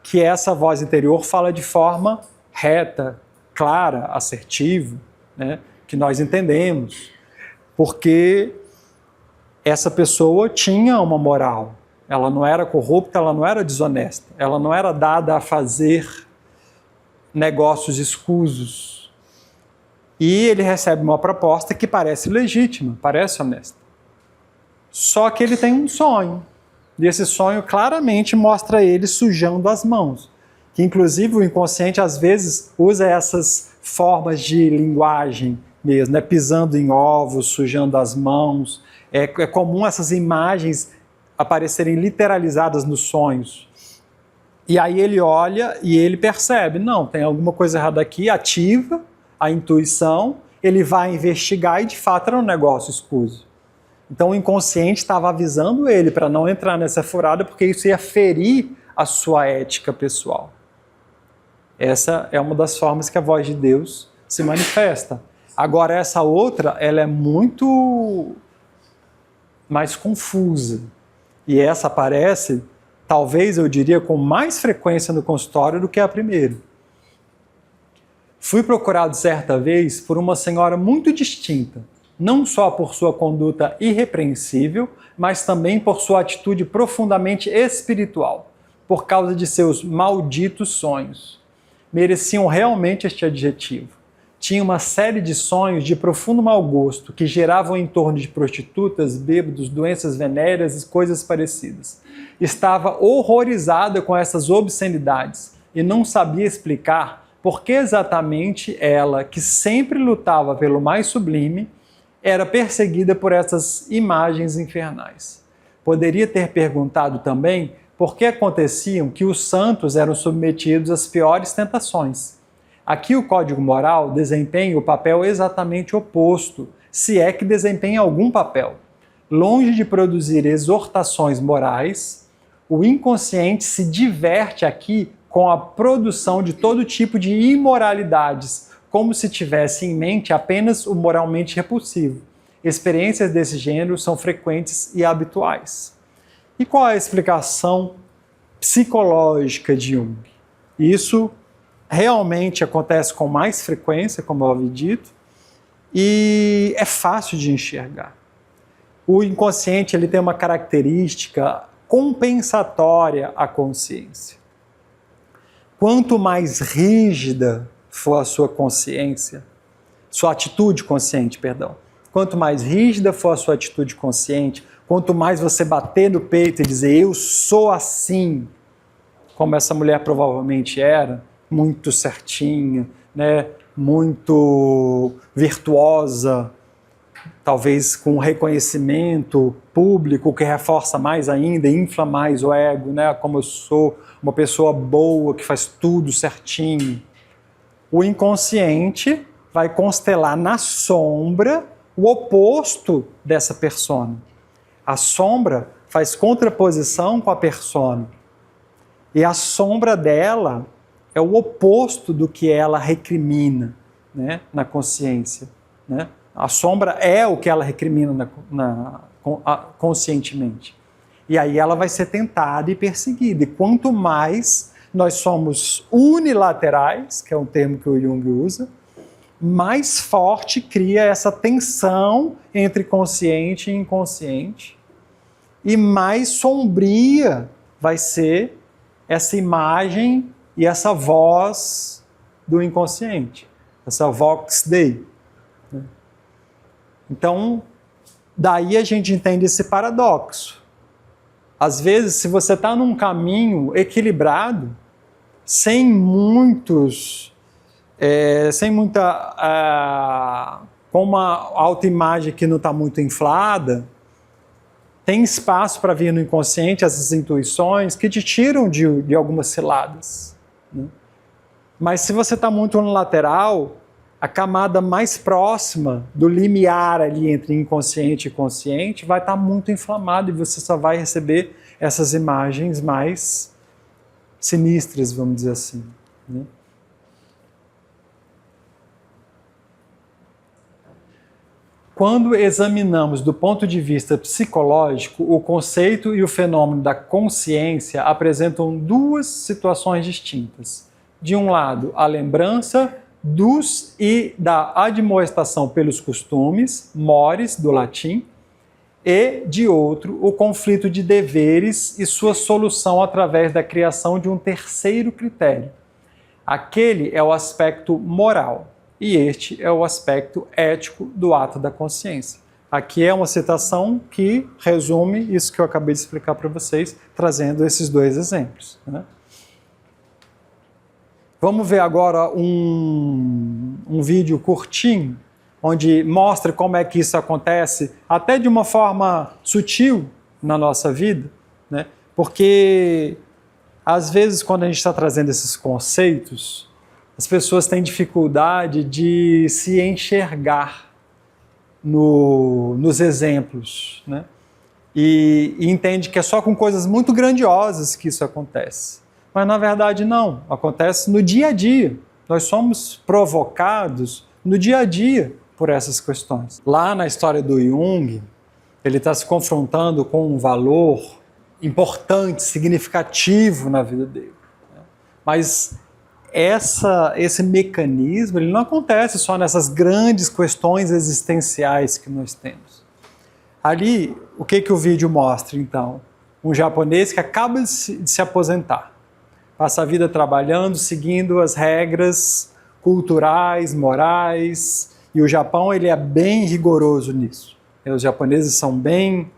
que essa voz interior fala de forma reta, clara, assertiva, né, que nós entendemos, porque essa pessoa tinha uma moral, ela não era corrupta, ela não era desonesta, ela não era dada a fazer negócios escusos. E ele recebe uma proposta que parece legítima, parece honesta. Só que ele tem um sonho, e esse sonho claramente mostra ele sujando as mãos, que inclusive o inconsciente às vezes usa essas formas de linguagem mesmo, né? Pisando em ovos, sujando as mãos. É comum essas imagens aparecerem literalizadas nos sonhos. E aí ele olha e ele percebe, não, tem alguma coisa errada aqui, ativa a intuição, ele vai investigar e de fato era um negócio escuso. Então o inconsciente estava avisando ele para não entrar nessa furada, porque isso ia ferir a sua ética pessoal. Essa é uma das formas que a voz de Deus se manifesta. Agora essa outra, ela é muito mais confusa. E essa aparece, talvez eu diria, com mais frequência no consultório do que a primeira. Fui procurado certa vez por uma senhora muito distinta, não só por sua conduta irrepreensível, mas também por sua atitude profundamente espiritual, por causa de seus malditos sonhos. Mereciam realmente este adjetivo. Tinha uma série de sonhos de profundo mau gosto que giravam em torno de prostitutas, bêbados, doenças venéreas e coisas parecidas. Estava horrorizada com essas obscenidades e não sabia explicar por que exatamente ela, que sempre lutava pelo mais sublime, era perseguida por essas imagens infernais. Poderia ter perguntado também por que aconteciam que os santos eram submetidos às piores tentações. Aqui o código moral desempenha o papel exatamente oposto, se é que desempenha algum papel. Longe de produzir exortações morais, o inconsciente se diverte aqui com a produção de todo tipo de imoralidades, como se tivesse em mente apenas o moralmente repulsivo. Experiências desse gênero são frequentes e habituais. E qual é a explicação psicológica de Jung? Isso realmente acontece com mais frequência, como eu havia dito, e é fácil de enxergar. O inconsciente ele tem uma característica compensatória à consciência. Quanto mais rígida for a sua consciência, sua atitude consciente, perdão, quanto mais rígida for a sua atitude consciente, quanto mais você bater no peito e dizer eu sou assim, como essa mulher provavelmente era, muito certinha, né? Muito virtuosa, talvez com reconhecimento público que reforça mais ainda, infla mais o ego, né? Como eu sou uma pessoa boa que faz tudo certinho. O inconsciente vai constelar na sombra o oposto dessa persona. A sombra faz contraposição com a persona. E a sombra dela é o oposto do que ela recrimina, né, na consciência. Né? A sombra é o que ela recrimina conscientemente. E aí ela vai ser tentada e perseguida. E quanto mais nós somos unilaterais, que é um termo que o Jung usa, mais forte cria essa tensão entre consciente e inconsciente, e mais sombria vai ser essa imagem e essa voz do inconsciente, essa Vox Dei. Então, daí a gente entende esse paradoxo. Às vezes, se você está num caminho equilibrado, sem com uma autoimagem que não está muito inflada, tem espaço para vir no inconsciente essas intuições que te tiram de algumas ciladas. Né? Mas se você está muito no lateral, a camada mais próxima do limiar ali entre inconsciente e consciente vai estar muito inflamada e você só vai receber essas imagens mais sinistras, vamos dizer assim. Né? Quando examinamos do ponto de vista psicológico, o conceito e o fenômeno da consciência apresentam duas situações distintas. De um lado, a lembrança dos e da admoestação pelos costumes, mores, do latim, e, de outro, o conflito de deveres e sua solução através da criação de um terceiro critério. Aquele é o aspecto moral. E este é o aspecto ético do ato da consciência. Aqui é uma citação que resume isso que eu acabei de explicar para vocês, trazendo esses dois exemplos. Né? Vamos ver agora um vídeo curtinho, onde mostra como é que isso acontece, até de uma forma sutil na nossa vida, né? Porque, às vezes, quando a gente está trazendo esses conceitos, as pessoas têm dificuldade de se enxergar nos exemplos, né? E entende que é só com coisas muito grandiosas que isso acontece. Mas, na verdade, não. Acontece no dia a dia. Nós somos provocados no dia a dia por essas questões. Lá na história do Jung, ele está se confrontando com um valor importante, significativo na vida dele. Mas esse mecanismo ele não acontece só nessas grandes questões existenciais que nós temos. Ali, o que o vídeo mostra, então? Um japonês que acaba de se aposentar, passa a vida trabalhando, seguindo as regras culturais, morais, e o Japão ele é bem rigoroso nisso. Os japoneses são bem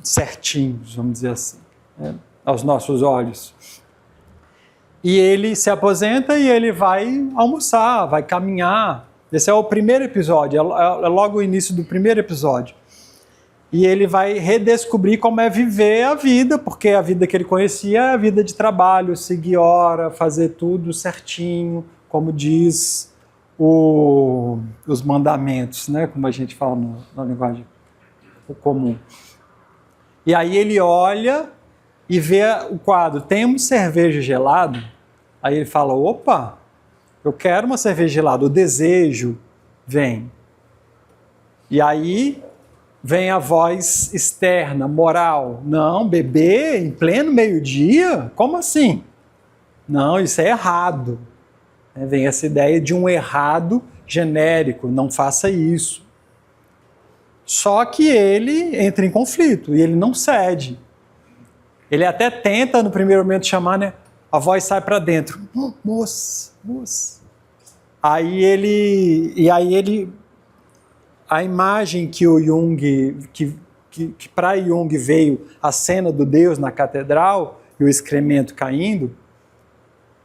certinhos, vamos dizer assim, né, aos nossos olhos. E ele se aposenta e ele vai almoçar, vai caminhar. Esse é o primeiro episódio, é logo o início do primeiro episódio. E ele vai redescobrir como é viver a vida, porque a vida que ele conhecia é a vida de trabalho, seguir hora, fazer tudo certinho, como diz os mandamentos, né? Como a gente fala na linguagem comum. E aí ele olha e vê o quadro, temos cerveja gelada? Aí ele fala, opa, eu quero uma cerveja gelada, o desejo vem. E aí vem a voz externa, moral, não, beber em pleno meio-dia? Como assim? Não, isso é errado. Vem essa ideia de um errado genérico, não faça isso. Só que ele entra em conflito e ele não cede. Ele até tenta, no primeiro momento, chamar, né? A voz sai para dentro. Oh, moça, moça. Aí ele... A imagem que o Jung... Que para Jung veio a cena do Deus na catedral e o excremento caindo,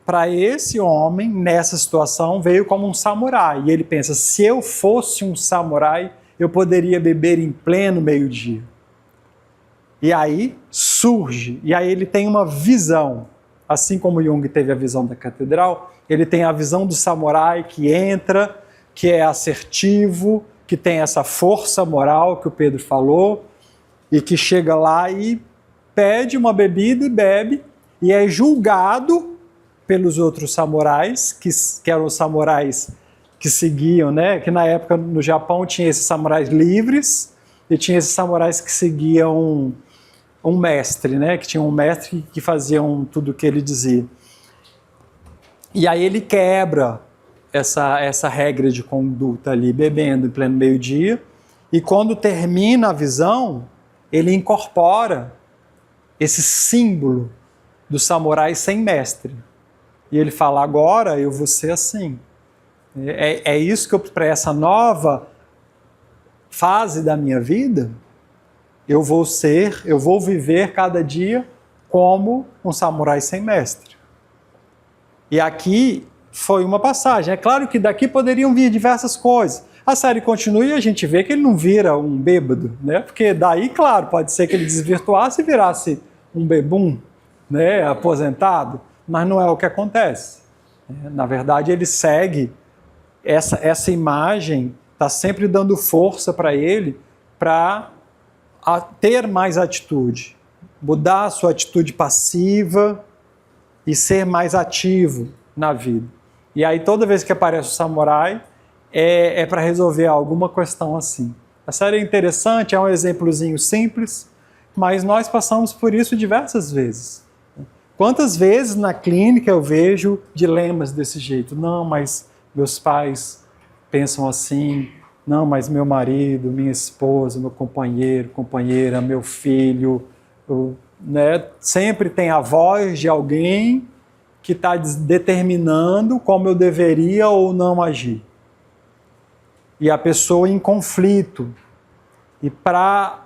para esse homem, nessa situação, veio como um samurai. E ele pensa, se eu fosse um samurai, eu poderia beber em pleno meio-dia. E aí surge, e aí ele tem uma visão, assim como Jung teve a visão da catedral, ele tem a visão do samurai que entra, que é assertivo, que tem essa força moral que o Pedro falou, e que chega lá e pede uma bebida e bebe, e é julgado pelos outros samurais, que eram os samurais que seguiam, né? Que na época no Japão tinha esses samurais livres, e tinha esses samurais que seguiam um mestre, né? Que tinha um mestre que faziam tudo o que ele dizia. E aí ele quebra essa regra de conduta ali, bebendo em pleno meio-dia, e quando termina a visão, ele incorpora esse símbolo do samurai sem mestre. E ele fala, agora eu vou ser assim. É isso que eu, para essa nova fase da minha vida, eu vou viver cada dia como um samurai sem mestre. E aqui foi uma passagem. É claro que daqui poderiam vir diversas coisas. A série continua e a gente vê que ele não vira um bêbado, né? Porque daí, claro, pode ser que ele desvirtuasse e virasse um bebum, né? Aposentado, mas não é o que acontece. Na verdade, ele segue essa imagem, está sempre dando força para ele para ter mais atitude, mudar a sua atitude passiva e ser mais ativo na vida. E aí toda vez que aparece o samurai, é para resolver alguma questão assim. A série é interessante, é um exemplozinho simples, mas nós passamos por isso diversas vezes. Quantas vezes na clínica eu vejo dilemas desse jeito? Não, mas meus pais pensam assim. Não, mas meu marido, minha esposa, meu companheiro, companheira, meu filho, né? Sempre tem a voz de alguém que está determinando como eu deveria ou não agir. E a pessoa em conflito. E para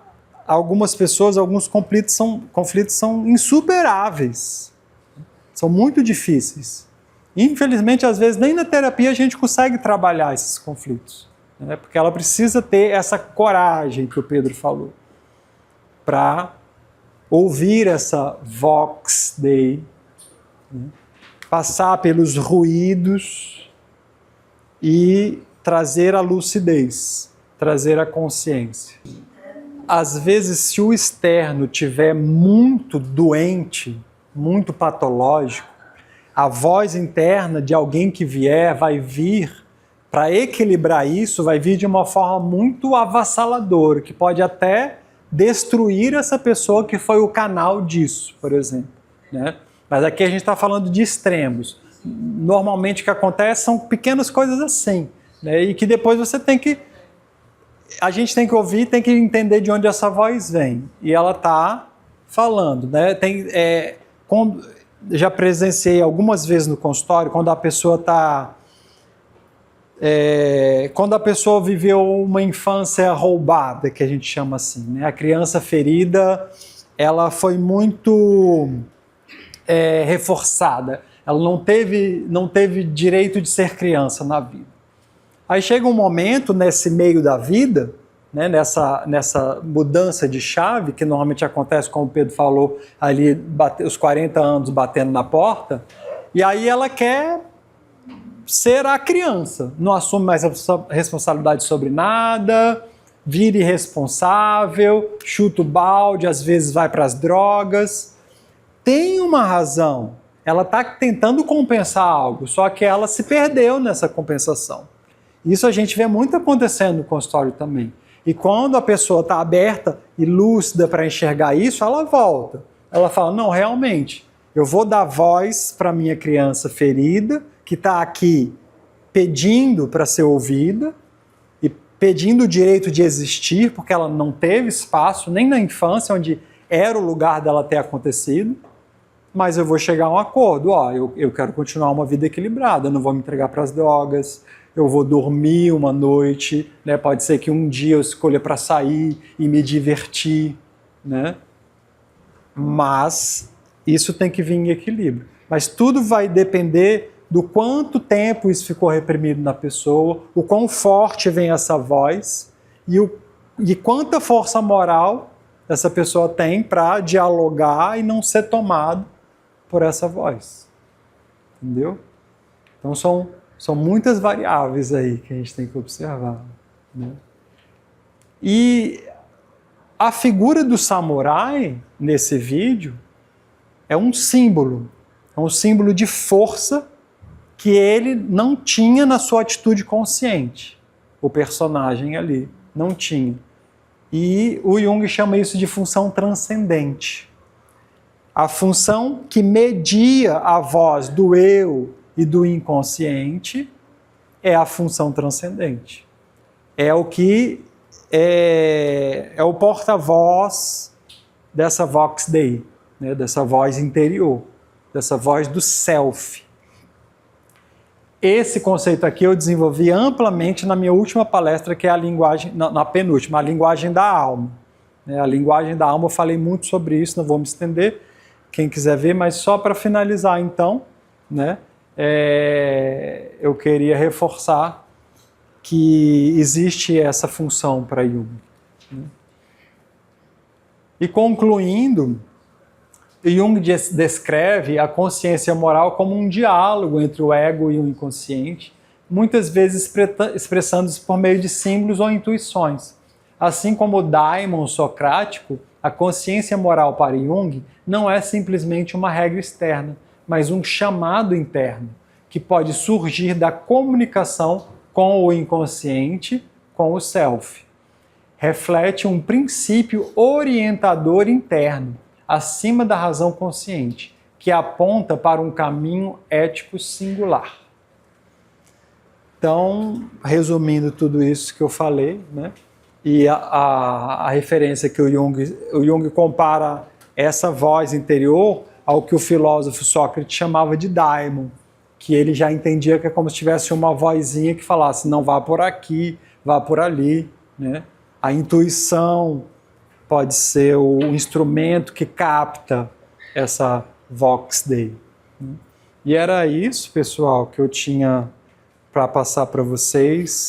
algumas pessoas, alguns conflitos são insuperáveis. São muito difíceis. Infelizmente, às vezes, nem na terapia a gente consegue trabalhar esses conflitos. Né? Porque ela precisa ter essa coragem que o Pedro falou. Para ouvir essa Vox Dei, né? Passar pelos ruídos e trazer a lucidez, trazer a consciência. Às vezes, se o externo tiver muito doente, muito patológico, a voz interna de alguém que vier vai vir para equilibrar isso, vai vir de uma forma muito avassaladora, que pode até destruir essa pessoa que foi o canal disso, por exemplo, né? Mas aqui a gente está falando de extremos. Normalmente o que acontece são pequenas coisas assim, né? E que depois a gente tem que ouvir, tem que entender de onde essa voz vem. E ela está falando, né? Já presenciei algumas vezes no consultório, quando a pessoa quando a pessoa viveu uma infância roubada, que a gente chama assim, né? A criança ferida, ela foi muito reforçada. Ela não teve direito de ser criança na vida. Aí chega um momento nesse meio da vida, né, nessa mudança de chave, que normalmente acontece, como o Pedro falou, ali os 40 anos batendo na porta, e aí ela quer ser a criança, não assume mais a responsabilidade sobre nada, vira irresponsável, chuta o balde, às vezes vai para as drogas. Tem uma razão, ela está tentando compensar algo, só que ela se perdeu nessa compensação. Isso a gente vê muito acontecendo no consultório também. E quando a pessoa está aberta e lúcida para enxergar isso, ela volta. Ela fala, não, realmente, eu vou dar voz para a minha criança ferida, que está aqui pedindo para ser ouvida e pedindo o direito de existir, porque ela não teve espaço, nem na infância, onde era o lugar dela ter acontecido, mas eu vou chegar a um acordo. Eu quero continuar uma vida equilibrada, eu não vou me entregar para as drogas, eu vou dormir uma noite, né? Pode ser que um dia eu escolha para sair e me divertir, né? Mas isso tem que vir em equilíbrio. Mas tudo vai depender do quanto tempo isso ficou reprimido na pessoa, o quão forte vem essa voz e quanta força moral essa pessoa tem para dialogar e não ser tomado por essa voz. Entendeu? Então são muitas variáveis aí que a gente tem que observar, né? E a figura do samurai, nesse vídeo, é um símbolo de força que ele não tinha na sua atitude consciente. O personagem ali não tinha. E o Jung chama isso de função transcendente. A função que media a voz do eu e do inconsciente é a função transcendente. É o que é o porta-voz dessa Vox Dei, né, dessa voz interior, dessa voz do self. Esse conceito aqui eu desenvolvi amplamente na minha última palestra, que é a linguagem, na penúltima, a linguagem da alma. A linguagem da alma, eu falei muito sobre isso, não vou me estender, quem quiser ver, mas só para finalizar então, né, eu queria reforçar que existe essa função para Jung. E concluindo, Jung descreve a consciência moral como um diálogo entre o ego e o inconsciente, muitas vezes expressando-se por meio de símbolos ou intuições. Assim como o daimon socrático, a consciência moral para Jung não é simplesmente uma regra externa, mas um chamado interno, que pode surgir da comunicação com o inconsciente, com o self. Reflete um princípio orientador interno, acima da razão consciente, que aponta para um caminho ético singular. Então, resumindo tudo isso que eu falei, né, e a referência que o Jung compara essa voz interior ao que o filósofo Sócrates chamava de daimon, que ele já entendia que é como se tivesse uma vozinha que falasse, não vá por aqui, vá por ali, né? A intuição pode ser o instrumento que capta essa Vox Dei. E era isso, pessoal, que eu tinha para passar para vocês.